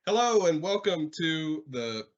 Hello and welcome to the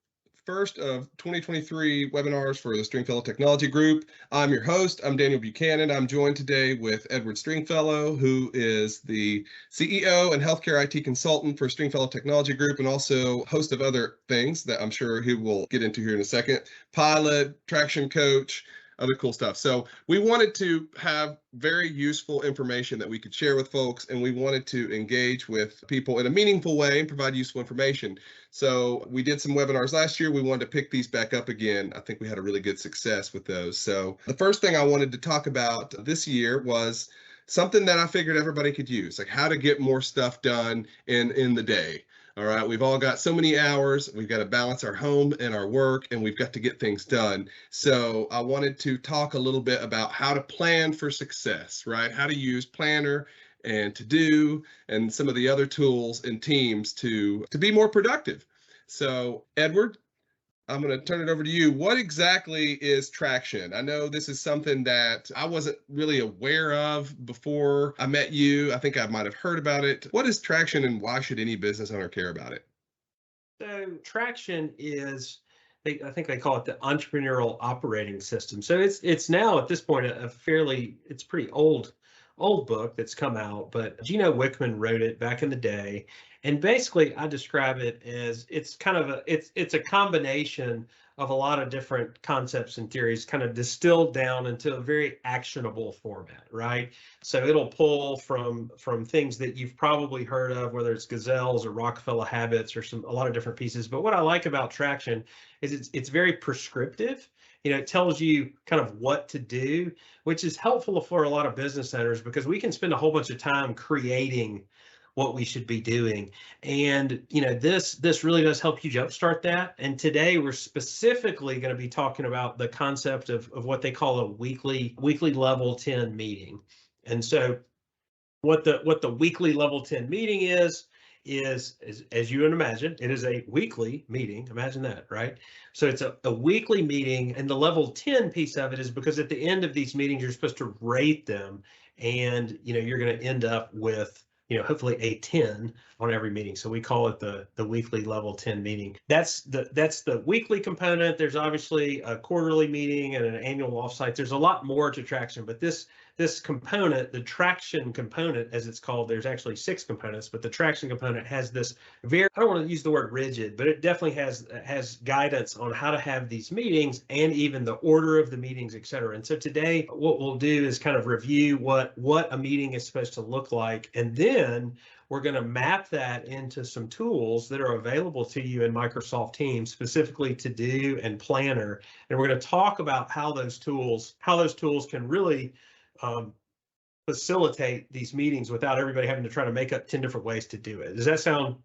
first of 2023 webinars for the Stringfellow Technology Group. I'm your host. I'm Daniel Buchanan. I'm joined today with Edward Stringfellow, who is the CEO and healthcare IT consultant for Stringfellow Technology Group and also host of other things that I'm sure he will get into here in a second. Pilot, traction coach, other cool stuff. So we wanted to have very useful information that we could share with folks, and we wanted to engage with people in a meaningful way and provide useful information. So we did some webinars last year. We wanted to pick these back up again. I think we had a really good success with those. So the first thing I wanted to talk about this year was something that I figured everybody could use, like how to get more stuff done in the day. All right, we've all got so many hours. We've got to balance our home and our work, and we've got to get things done. So I wanted to talk a little bit about how to plan for success, right? How to use Planner and To-Do and some of the other tools and teams to be more productive. So Edward, I'm going to turn it over to you. What exactly is traction? I know this is something that I wasn't really aware of before I met you. I think I might have heard about it. What is traction and why should any business owner care about it? So traction is, I think they call it the entrepreneurial operating system. So it's now at this point a fairly, it's pretty old book that's come out, but Gino Wickman wrote it back in the day. And basically I describe it as it's kind of it's a combination of a lot of different concepts and theories kind of distilled down into a very actionable format, right? So it'll pull from things that you've probably heard of, whether it's Gazelles or Rockefeller Habits or a lot of different pieces. But what I like about Traction is it's very prescriptive. It tells you kind of what to do, which is helpful for a lot of business owners because we can spend a whole bunch of time creating what we should be doing. And this really does help you jumpstart that. And today we're specifically going to be talking about the concept of what they call a weekly level 10 meeting. And so what the weekly level 10 meeting is as you would imagine, it is a weekly meeting. Imagine that, right? So it's a weekly meeting, and the level 10 piece of it is because at the end of these meetings, you're supposed to rate them, and you're going to end up with hopefully a 10 on every meeting. So we call it the weekly level 10 meeting. That's the weekly component. There's obviously a quarterly meeting and an annual offsite. There's a lot more to Traction, but this component, the traction component, as it's called, there's actually 6 components, but the traction component has this very, I don't want to use the word rigid, but it definitely has guidance on how to have these meetings and even the order of the meetings, et cetera. And so today, what we'll do is kind of review what a meeting is supposed to look like. And then we're going to map that into some tools that are available to you in Microsoft Teams, specifically To-Do and Planner. And we're going to talk about how those tools can really facilitate these meetings without everybody having to try to make up 10 different ways to do it. Does that sound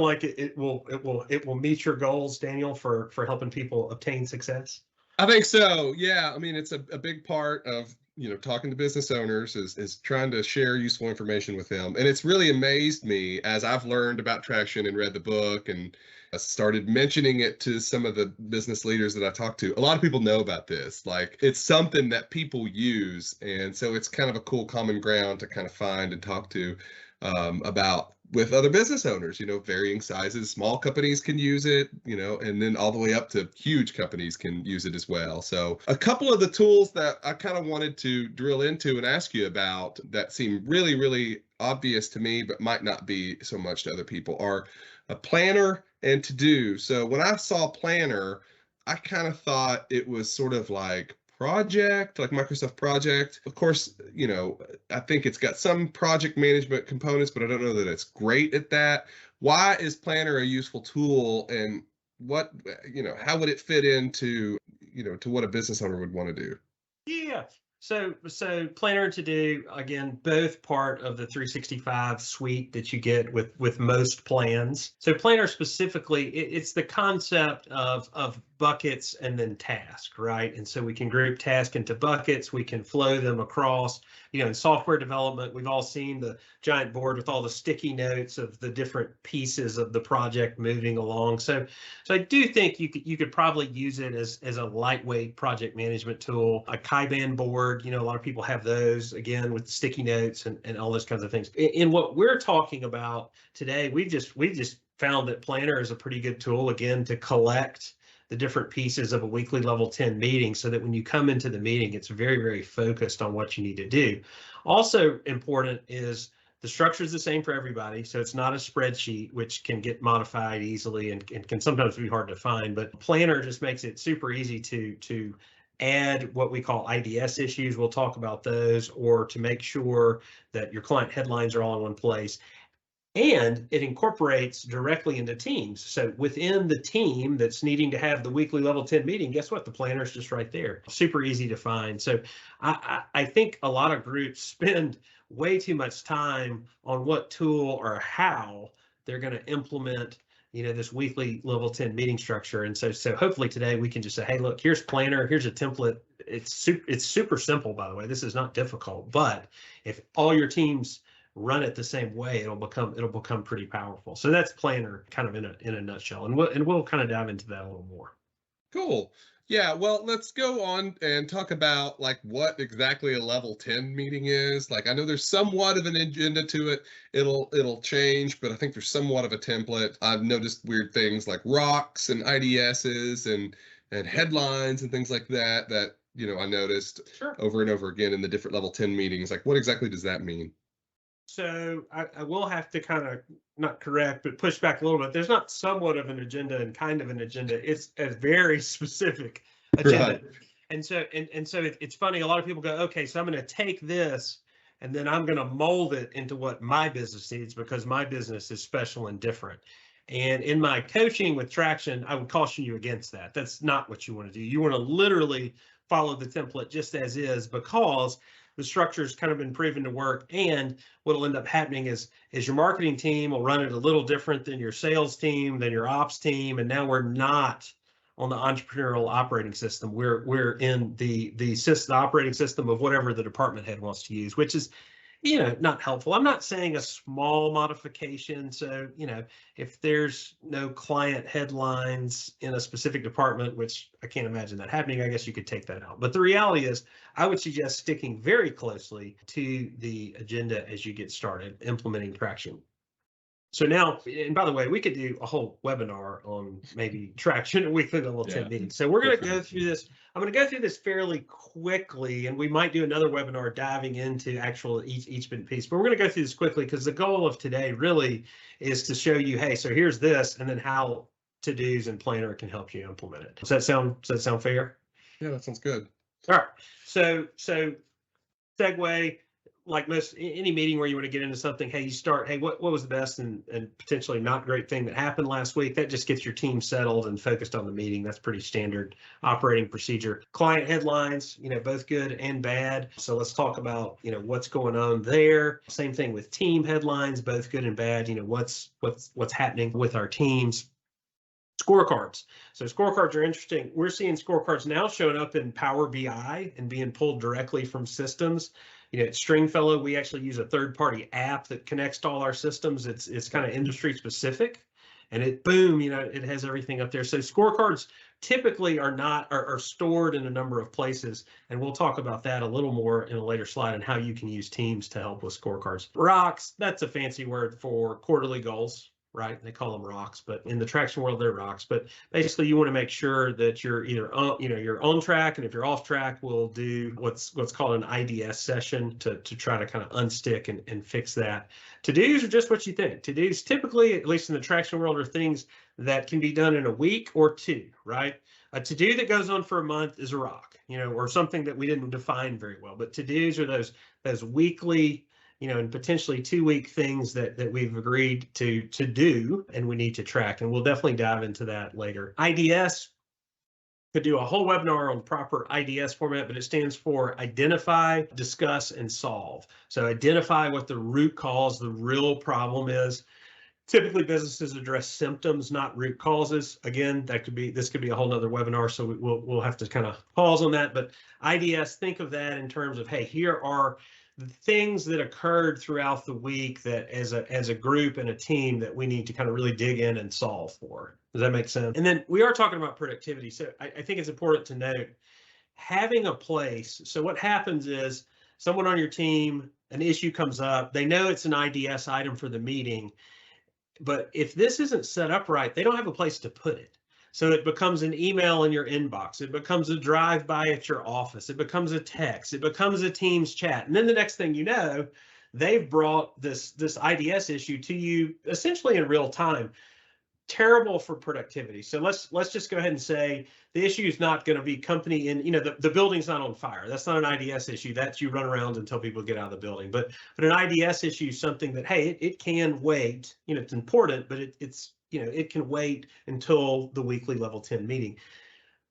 like it will meet your goals, Daniel, for helping people obtain success? I think so. Yeah. I mean, it's a big part of, talking to business owners is trying to share useful information with them. And it's really amazed me as I've learned about Traction and read the book and I started mentioning it to some of the business leaders that I talk to. A lot of people know about this. Like it's something that people use. And so it's kind of a cool common ground to kind of find and talk to about with other business owners, varying sizes. Small companies can use it, and then all the way up to huge companies can use it as well. So a couple of the tools that I kind of wanted to drill into and ask you about that seem really, really obvious to me, but might not be so much to other people are a Planner and To-Do. So when I saw Planner, I kind of thought it was sort of like project, like Microsoft Project. Of course, I think it's got some project management components, but I don't know that it's great at that. Why is Planner a useful tool, and what, how would it fit into, to what a business owner would want to do? Yeah. So Planner and To-Do, again, both part of the 365 suite that you get with most plans. So Planner specifically, it's the concept of buckets and then task, right? And so we can group task into buckets. We can flow them across, in software development, we've all seen the giant board with all the sticky notes of the different pieces of the project moving along. So I do think you could probably use it as a lightweight project management tool. A Kanban board, a lot of people have those, again, with sticky notes and all those kinds of things. In what we're talking about today, we've just found that Planner is a pretty good tool, again, to collect the different pieces of a weekly level 10 meeting so that when you come into the meeting, it's very, very focused on what you need to do. Also important is the structure is the same for everybody. So it's not a spreadsheet, which can get modified easily and can sometimes be hard to find, but Planner just makes it super easy to add what we call IDS issues. We'll talk about those, or to make sure that your client headlines are all in one place. And it incorporates directly into teams. So within the team that's needing to have the weekly level 10 meeting, guess what? The planner is just right there. Super easy to find. So I think a lot of groups spend way too much time on what tool or how they're going to implement this weekly level 10 meeting structure. And so hopefully today we can just say, hey, look, here's Planner, here's a template. It's super simple, by the way. This is not difficult, but if all your teams run it the same way, it'll become pretty powerful. So that's Planner kind of in a nutshell, and we'll kind of dive into that a little more. Cool. Yeah, well, let's go on and talk about like what exactly a level 10 meeting is. Like, I know there's somewhat of an agenda to it. It'll change, but I think there's somewhat of a template. I've noticed weird things like rocks and IDSs and headlines and things like that I noticed over and over again in the different level 10 meetings. Like, what exactly does that mean? So I will have to kind of not correct, but push back a little bit. There's not somewhat of an agenda and kind of an agenda. It's a very specific agenda. Right. And so it's funny. A lot of people go, okay, so I'm going to take this and then I'm going to mold it into what my business needs because my business is special and different. And in my coaching with Traction, I would caution you against that. That's not what you want to do. You want to literally follow the template just as is, because the structure's kind of been proven to work. And what'll end up happening is your marketing team will run it a little different than your sales team, than your ops team. And now we're not on the entrepreneurial operating system. We're in the operating system of whatever the department head wants to use, which is, not helpful. I'm not saying a small modification. So, if there's no client headlines in a specific department, which I can't imagine that happening, I guess you could take that out. But the reality is, I would suggest sticking very closely to the agenda as you get started implementing Traction. So now, and by the way, we could do a whole webinar on maybe Traction weekly level 10 meetings. So we're going to go through this. I'm going to go through this fairly quickly, and we might do another webinar diving into actual each piece. But we're going to go through this quickly because the goal of today really is to show you, hey, so here's this, and then how To-Dos and Planner can help you implement it. Does that sound fair? Yeah, that sounds good. All right. So segue. Like any meeting where you want to get into something, hey, you start, hey, what was the best and potentially not great thing that happened last week? That just gets your team settled and focused on the meeting. That's pretty standard operating procedure. Client headlines, both good and bad. So let's talk about, what's going on there. Same thing with team headlines, both good and bad. What's happening with our teams. Scorecards. So scorecards are interesting. We're seeing scorecards now showing up in Power BI and being pulled directly from systems. At Stringfellow, we actually use a third-party app that connects to all our systems. It's kind of industry specific, and it has everything up there. So scorecards typically are stored in a number of places, and we'll talk about that a little more in a later slide and how you can use Teams to help with scorecards. Rocks, that's a fancy word for quarterly goals. Right? They call them rocks, but in the Traction world, they're rocks. But basically, you want to make sure that you're either you're on track, and if you're off track, we'll do what's called an IDS session to try to kind of unstick and fix that. To-dos are just what you think. To-dos typically, at least in the Traction world, are things that can be done in a week or two. Right? A to-do that goes on for a month is a rock, or something that we didn't define very well. But to-dos are those weekly, and potentially 2-week things that we've agreed to do and we need to track. And we'll definitely dive into that later. IDS, could do a whole webinar on proper IDS format, but it stands for identify, discuss, and solve. So identify what the root cause, the real problem is. Typically, businesses address symptoms, not root causes. Again, this could be a whole nother webinar, so we'll have to kind of pause on that. But IDS, think of that in terms of, hey, here are the things that occurred throughout the week that as a group and a team that we need to kind of really dig in and solve for. Does that make sense? And then we are talking about productivity. So I think it's important to note having a place. So what happens is someone on your team, an issue comes up, they know it's an IDS item for the meeting, but if this isn't set up right, they don't have a place to put it. So it becomes an email in your inbox. It becomes a drive-by at your office. It becomes a text. It becomes a Teams chat. And then the next thing you know, they've brought this IDS issue to you essentially in real time. Terrible for productivity. So let's just go ahead and say the issue is not going to be company in, the building's not on fire. That's not an IDS issue. That's you run around until people get out of the building. But an IDS issue is something that, hey, it can wait. It's important, but it can wait until the weekly level 10 meeting.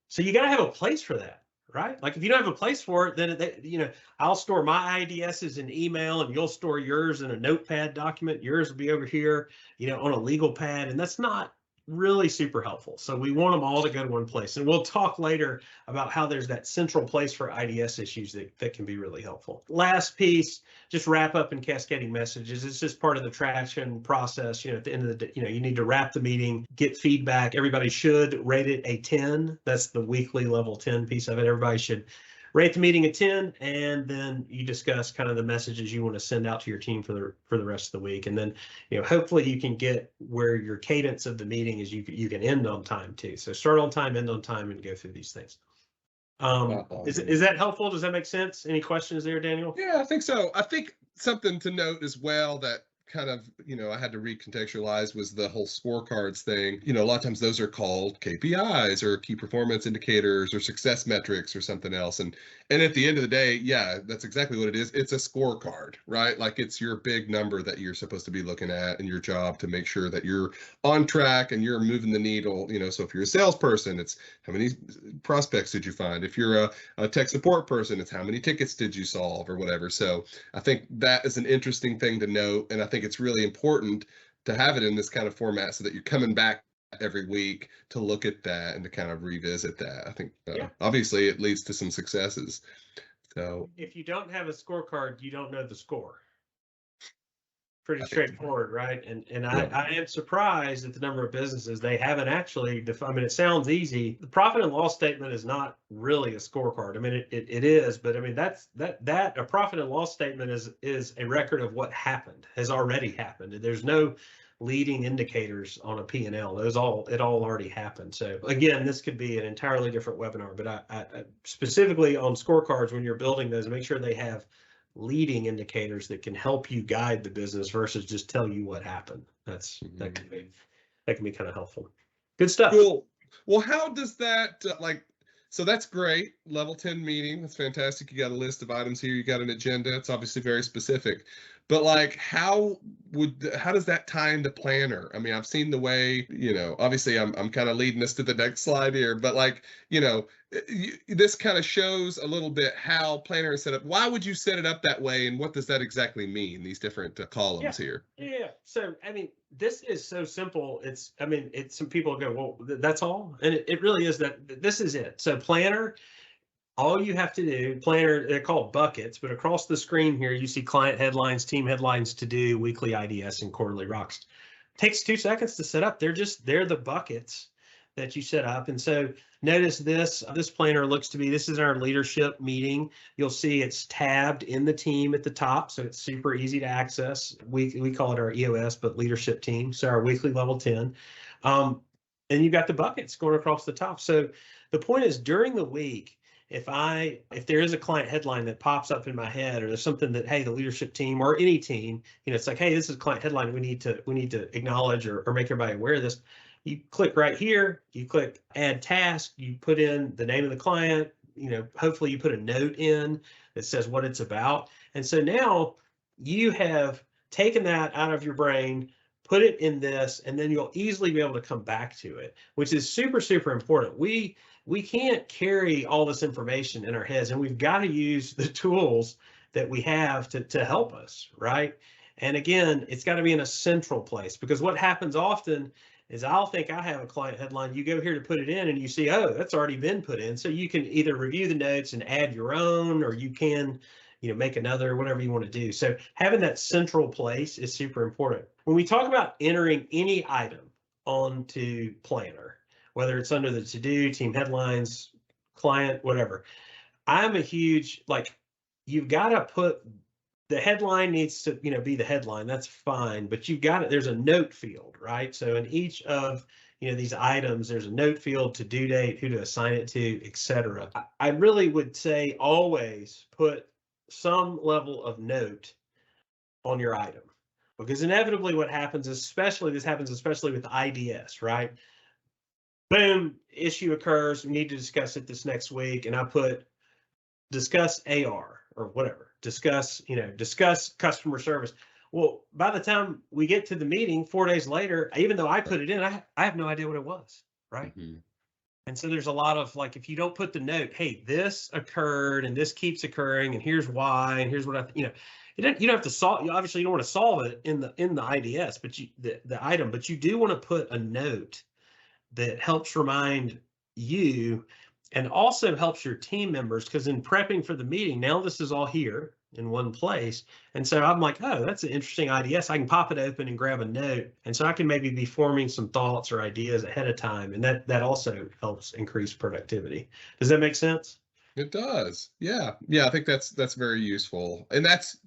So you got to have a place for that, right? Like if you don't have a place for it, then I'll store my IDSs in email and you'll store yours in a notepad document. Yours will be over here, on a legal pad, and that's not really super helpful. So we want them all to go to one place. And we'll talk later about how there's that central place for IDS issues that can be really helpful. Last piece, just wrap up and cascading messages. It's just part of the traction process. At the end of the day, you need to wrap the meeting, get feedback. Everybody should rate it a 10. That's the weekly level 10 piece of it. Everybody should rate the meeting a 10, and then you discuss kind of the messages you want to send out to your team for the rest of the week. And then, hopefully you can get where your cadence of the meeting is you can end on time too. So start on time, end on time, and go through these things. Is that helpful? Does that make sense? Any questions there, Daniel? Yeah, I think so. I think something to note as well that kind of, I had to recontextualize was the whole scorecards thing. A lot of times those are called KPIs or key performance indicators or success metrics or something else. And at the end of the day, yeah, that's exactly what it is. It's a scorecard, right? Like it's your big number that you're supposed to be looking at in your job to make sure that you're on track and you're moving the needle. So if you're a salesperson, it's how many prospects did you find? If you're a tech support person, it's how many tickets did you solve or whatever. So I think that is an interesting thing to note. And I think it's really important to have it in this kind of format so that you're coming back every week to look at that and to kind of revisit that. I think obviously it leads to some successes. So if you don't have a scorecard, you don't know the score. Pretty straightforward, right? And I am surprised at the number of businesses they haven't actually defined. I mean, it sounds easy. The profit and loss statement is not really a scorecard. I mean, it is, but I mean that a profit and loss statement is a record of what happened, has already happened. There's no leading indicators on a P&L. It all already happened. So again, this could be an entirely different webinar, but I specifically on scorecards, when you're building those, make sure they have leading indicators that can help you guide the business versus just tell you what happened. That can be kind of helpful. Good stuff. Cool. Well, how does that so that's great. Level 10 meeting. That's fantastic. You got a list of items here. You got an agenda. It's obviously very specific. But how does that tie into Planner? I mean, I've seen the way, obviously I'm kind of leading us to the next slide here, but this kind of shows a little bit how Planner is set up. Why would you set it up that way? And what does that exactly mean? These different columns here. Yeah. So, I mean, this is so simple. Some people go, well, that's all. And it really is that this is it. So Planner, all you have to do, Planner, they're called buckets, but across the screen here, you see client headlines, team headlines, to do, weekly IDS, and quarterly rocks. Takes 2 seconds to set up. They're the buckets that you set up. And so notice this planner looks to be, this is our leadership meeting. You'll see it's tabbed in the team at the top. So it's super easy to access. We call it our EOS, but leadership team. So our weekly level 10. And you've got the buckets going across the top. So the point is, during the week, if there is a client headline that pops up in my head, or there's something that, hey, the leadership team or any team, it's like, hey, this is a client headline. We need to acknowledge or make everybody aware of this. You click right here, you click add task, you put in the name of the client, hopefully you put a note in that says what it's about. And so now you have taken that out of your brain, put it in this, and then you'll easily be able to come back to it, which is super, super important. We can't carry all this information in our heads, and we've got to use the tools that we have to help us, right? And again, it's got to be in a central place, because what happens often is I'll think I have a client headline. You go here to put it in and you see, oh, that's already been put in. So you can either review the notes and add your own, or you can, make another, whatever you want to do. So having that central place is super important. When we talk about entering any item onto Planner, whether it's under the to-do, team headlines, client, whatever, I'm a huge, you've got to put, the headline needs to, be the headline. That's fine, but you've got it. There's a note field, right? So in each of, these items, there's a note field, to due date, who to assign it to, etc. I really would say always put some level of note on your item, because inevitably what happens, this happens especially with IDS, right? Boom, issue occurs. We need to discuss it this next week. And I put discuss AR or whatever, discuss customer service. Well, by the time we get to the meeting 4 days later, even though I put it in, I have no idea what it was, right? Mm-hmm. And so there's a lot of, if you don't put the note, hey, this occurred and this keeps occurring and here's why and here's what you don't have to solve. Obviously, you don't want to solve it in the IDS, but the item, but you do want to put a note that helps remind you and also helps your team members, because in prepping for the meeting, now this is all here in one place. And so I'm like, oh, that's an interesting IDS. I can pop it open and grab a note. And so I can maybe be forming some thoughts or ideas ahead of time. And that also helps increase productivity. Does that make sense? It does. Yeah. Yeah. I think that's very useful. And that's,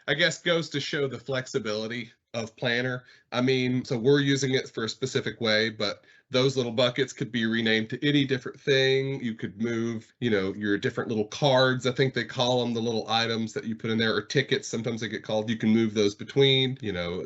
I guess, goes to show the flexibility of Planner. I mean, so we're using it for a specific way, but those little buckets could be renamed to any different thing. You could move, your different little cards. I think they call them the little items that you put in there, or tickets. Sometimes they get called. You can move those between,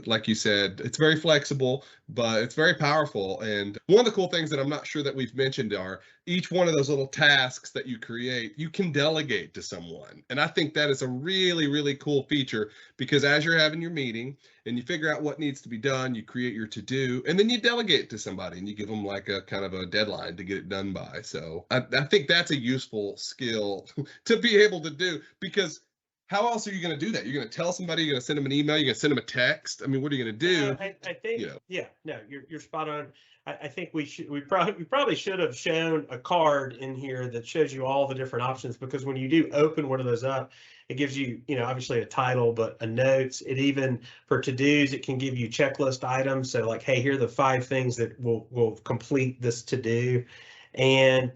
like you said, it's very flexible, but it's very powerful. And one of the cool things that I'm not sure that we've mentioned are each one of those little tasks that you create, you can delegate to someone. And I think that is a really, really cool feature, because as you're having your meeting and you figure out what needs to be done, you create your to-do, and then you delegate to somebody and you give them like a kind of a deadline to get it done by. So I think that's a useful skill to be able to do, because how else are you going to do that? You're going to tell somebody, you're going to send them an email, you're going to send them a text. I mean, what are you going to do? I think, yeah, no, you're spot on. I think we probably should have shown a card in here that shows you all the different options, because when you do open one of those up, it gives you, obviously a title, but a notes. It even, for to-dos, it can give you checklist items. So like, hey, here are the 5 things that will complete this to-do. And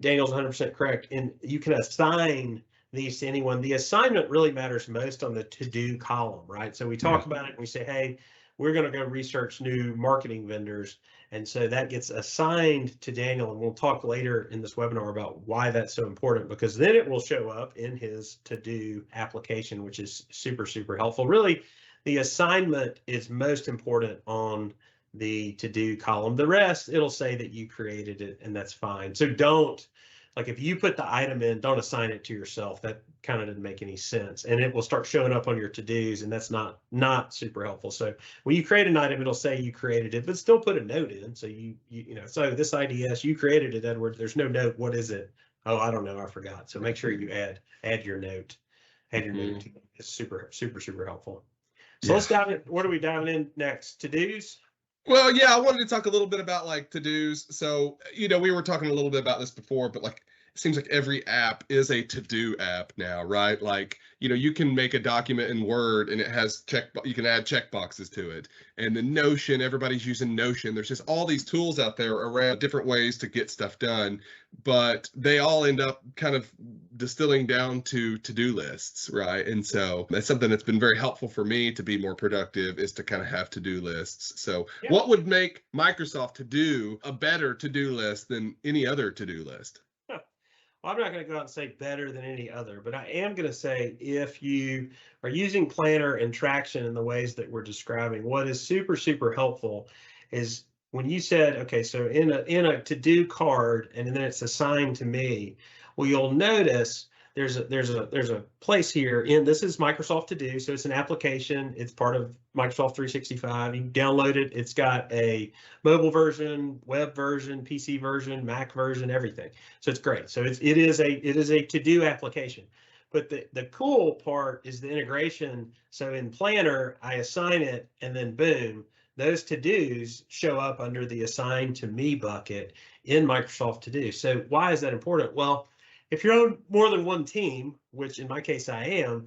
Daniel's 100% correct. And you can assign these to anyone. The assignment really matters most on the to-do column, right? So we talk about it and we say, hey, we're going to go research new marketing vendors. And so that gets assigned to Daniel. And we'll talk later in this webinar about why that's so important, because then it will show up in his to-do application, which is super, super helpful. Really, the assignment is most important on the to-do column. The rest, it'll say that you created it, and that's fine. So don't, if you put the item in, don't assign it to yourself. That kind of doesn't make any sense. And it will start showing up on your to-dos, and that's not super helpful. So when you create an item, it'll say you created it, but still put a note in. So so this IDS, you created it, Edward. There's no note. What is it? Oh, I don't know. I forgot. So make sure you add your note. Add your note. It's super, super, super helpful. So let's dive in. What are we diving in next? To-dos? Well, yeah, I wanted to talk a little bit about to-dos. So, we were talking a little bit about this before, but it seems like every app is a to-do app now, right? You can make a document in Word and it has you can add checkboxes to it. And the Notion, everybody's using Notion. There's just all these tools out there around different ways to get stuff done, but they all end up kind of distilling down to to-do lists, right? And so that's something that's been very helpful for me to be more productive, is to kind of have to-do lists. So what would make Microsoft To-Do a better to-do list than any other to-do list? Well, I'm not going to go out and say better than any other, but I am going to say, if you are using Planner and Traction in the ways that we're describing, what is super, super helpful is when you said, okay, so in a to-do card, and then it's assigned to me, well, you'll notice there's a place here this is Microsoft To Do. So it's an application. It's part of Microsoft 365. You download it. It's got a mobile version, web version, PC version, Mac version, everything. So it's great. So it is a to-do application. But the cool part is the integration. So in Planner, I assign it, and then boom, those to-dos show up under the assign to me bucket in Microsoft To-Do. So why is that important? Well, if you're on more than one team, which in my case I am,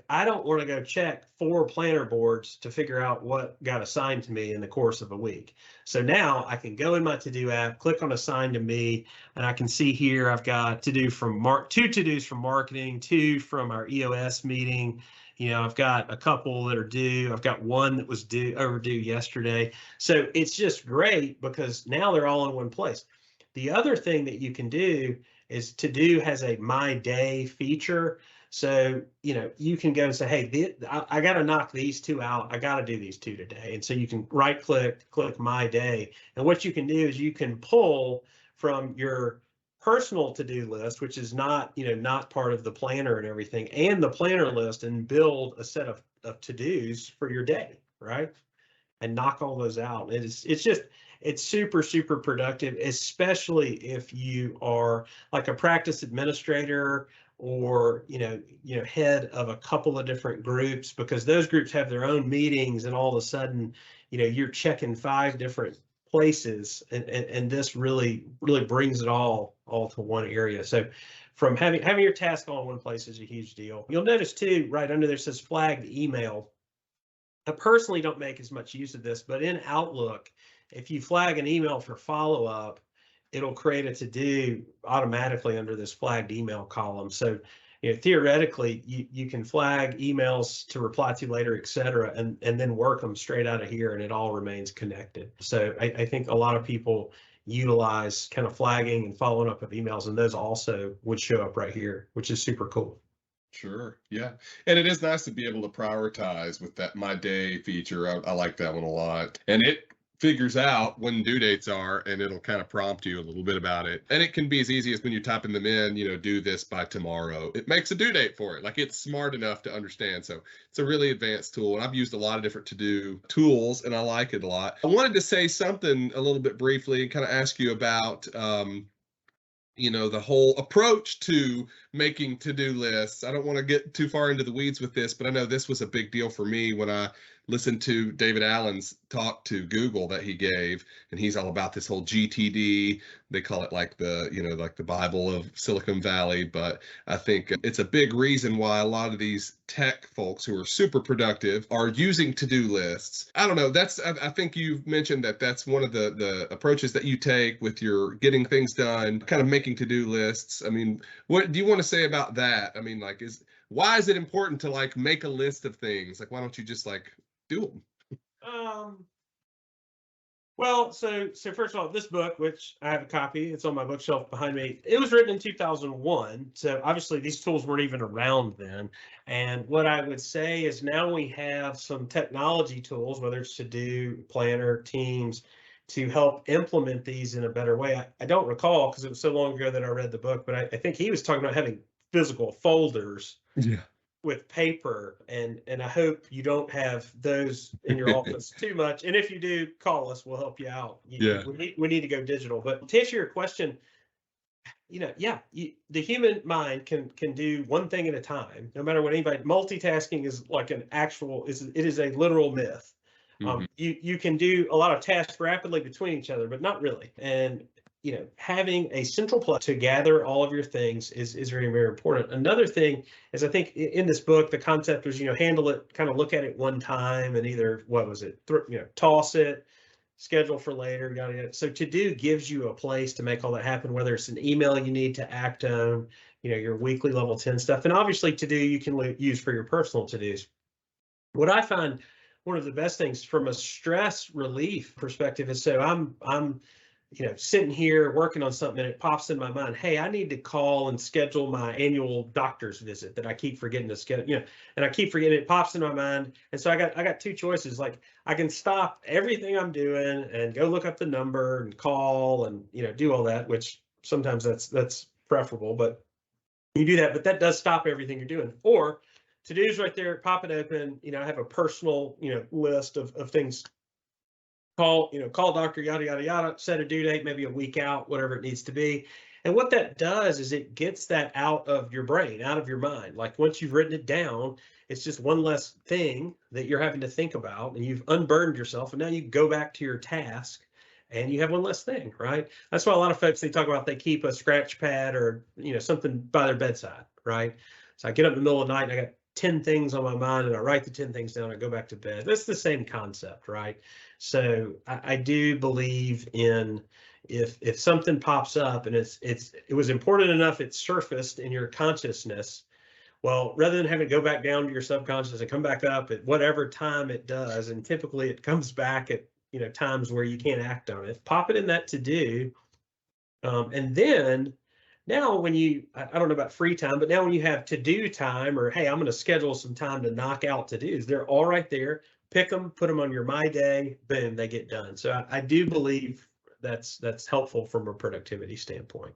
I don't want to go check 4 planner boards to figure out what got assigned to me in the course of a week. So now I can go in my To-Do app, click on assign to me, and I can see here I've got 2 to-dos from marketing, 2 from our EOS meeting. I've got a couple that are due. I've got one that was overdue yesterday. So it's just great because now they're all in one place. The other thing that you can do is To-Do has a My Day feature. So, you can go and say, hey, I got to knock these 2 out. I got to do these 2 today. And so you can right click My Day. And what you can do is you can pull from your personal to-do list, which is not part of the planner and everything, and the planner list, and build a set of to-dos for your day, right? And knock all those out. It's super, super productive, especially if you are like a practice administrator or head of a couple of different groups, because those groups have their own meetings, and all of a sudden you're checking 5 different places, and this really brings it all to one area. So from having your task all in one place is a huge deal. You'll notice too, right under there says flagged email. I personally don't make as much use of this, but in Outlook, if you flag an email for follow-up, it'll create a to-do automatically under this flagged email column. So theoretically, you can flag emails to reply to later, et cetera, and then work them straight out of here, and it all remains connected. So I think a lot of people utilize kind of flagging and following up of emails, and those also would show up right here, which is super cool. Sure. Yeah. And it is nice to be able to prioritize with that My Day feature. I like that one a lot. And it figures out when due dates are, and it'll kind of prompt you a little bit about it. And it can be as easy as when you're typing them in, do this by tomorrow. It makes a due date for it. Like, it's smart enough to understand. So it's a really advanced tool. And I've used a lot of different to-do tools, and I like it a lot. I wanted to say something a little bit briefly and kind of ask you about the whole approach to making to-do lists. I don't want to get too far into the weeds with this, but I know this was a big deal for me when I listened to David Allen's talk to Google that he gave, and he's all about this whole GTD. They call it like the Bible of Silicon Valley, but I think it's a big reason why a lot of these tech folks who are super productive are using to-do lists. I don't know. I think you've mentioned that that's one of the approaches that you take with your getting things done, kind of making to-do lists. I mean, what do you want to say about that? I mean, why is it important to make a list of things? Why don't you just do them? Well, so first of all, this book, which I have a copy, it's on my bookshelf behind me. It was written in 2001. So obviously these tools weren't even around then. And what I would say is now we have some technology tools, whether it's To-Do, Planner, Teams, to help implement these in a better way. I don't recall, because it was so long ago that I read the book, but I think he was talking about having physical folders. Yeah. With paper, and I hope you don't have those in your office too much. And if you do, call us, we'll help you out. We need to go digital. But to answer your question, the human mind can do one thing at a time, no matter what anybody. Multitasking is like it is a literal myth. Mm-hmm. You can do a lot of tasks rapidly between each other, but not really. And having a central place to gather all of your things is very, very important. Another thing is, I think in this book, the concept was, handle it, kind of look at it one time, and either, toss it, schedule for later, yada, yada. So To-Do gives you a place to make all that happen, whether it's an email you need to act on, your weekly level 10 stuff. And obviously To-Do you can use for your personal to-dos. What I find one of the best things from a stress relief perspective is, so I'm sitting here working on something, and it pops in my mind, hey, I need to call and schedule my annual doctor's visit that I keep forgetting to schedule, and I keep forgetting. It pops in my mind. And so I got 2 choices. Like, I can stop everything I'm doing and go look up the number and call and, do all that, which sometimes that's preferable, but you do that, but that does stop everything you're doing. Or To-Do's right there, pop it open. I have a personal, list of things. Call doctor, yada, yada, yada, set a due date, maybe a week out, whatever it needs to be. And what that does is it gets that out of your brain, out of your mind. Like once you've written it down, it's just one less thing that you're having to think about, and you've unburdened yourself. And now you go back to your task and you have one less thing, right? That's why a lot of folks, they talk about they keep a scratch pad or, something by their bedside, right? So I get up in the middle of the night and I got 10 things on my mind and I write the 10 things down, I go back to bed. That's the same concept, right? So I do believe in, if something pops up and it was important enough, it surfaced in your consciousness, well, rather than having to go back down to your subconscious and come back up at whatever time it does, and typically it comes back at times where you can't act on it, pop it in that to do. And then now when I don't know about free time, but now when you have to do time, or hey, I'm going to schedule some time to knock out to dos, they're all right there. Pick them, put them on your My Day, boom, they get done. So I do believe that's helpful from a productivity standpoint.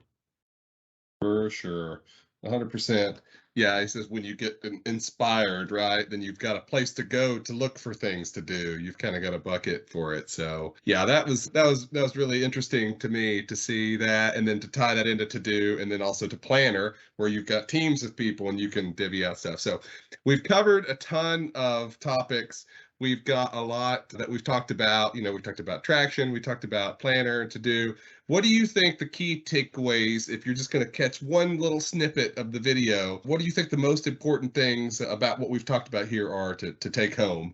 For sure. 100%. Yeah, he says when you get inspired, right, then you've got a place to go to look for things to do. You've kind of got a bucket for it. So yeah, that was really interesting to me to see that, and then to tie that into to do, and then also to planner, where you've got teams of people and you can divvy out stuff. So we've covered a ton of topics. We've got a lot that we've talked about. We've talked about traction, we talked about planner and to do. What do you think the key takeaways, if you're just going to catch one little snippet of the video, what do you think the most important things about what we've talked about here are to take home?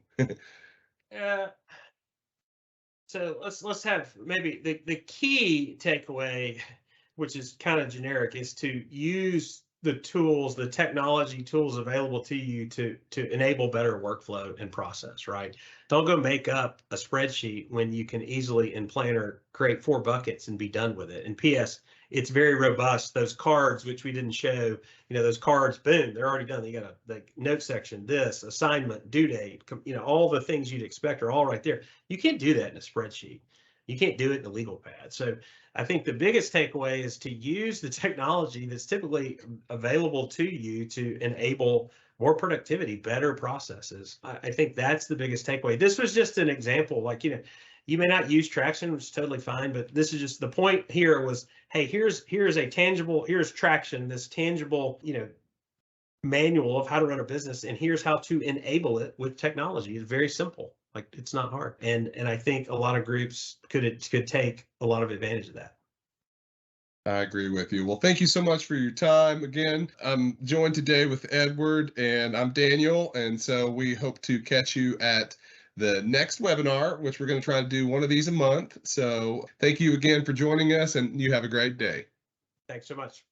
So let's have maybe the key takeaway, which is kind of generic, is to use the tools, the technology tools available to you to enable better workflow and process, right? Don't go make up a spreadsheet when you can easily in Planner create 4 buckets and be done with it. And PS, it's very robust. Those cards, which we didn't show, those cards, boom, they're already done. You got the note section, this assignment, due date, all the things you'd expect are all right there. You can't do that in a spreadsheet. You can't do it in a legal pad. So I think the biggest takeaway is to use the technology that's typically available to you to enable more productivity, better processes. I think that's the biggest takeaway. This was just an example, like, you may not use Traction, which is totally fine, but this is just the point here was, hey, here's Traction, this tangible, manual of how to run a business, and here's how to enable it with technology. It's very simple. Like, it's not hard. And I think a lot of groups could take a lot of advantage of that. I agree with you. Well, thank you so much for your time. Again, I'm joined today with Edward, and I'm Daniel. And so we hope to catch you at the next webinar, which we're going to try to do one of these a month. So thank you again for joining us, and you have a great day. Thanks so much.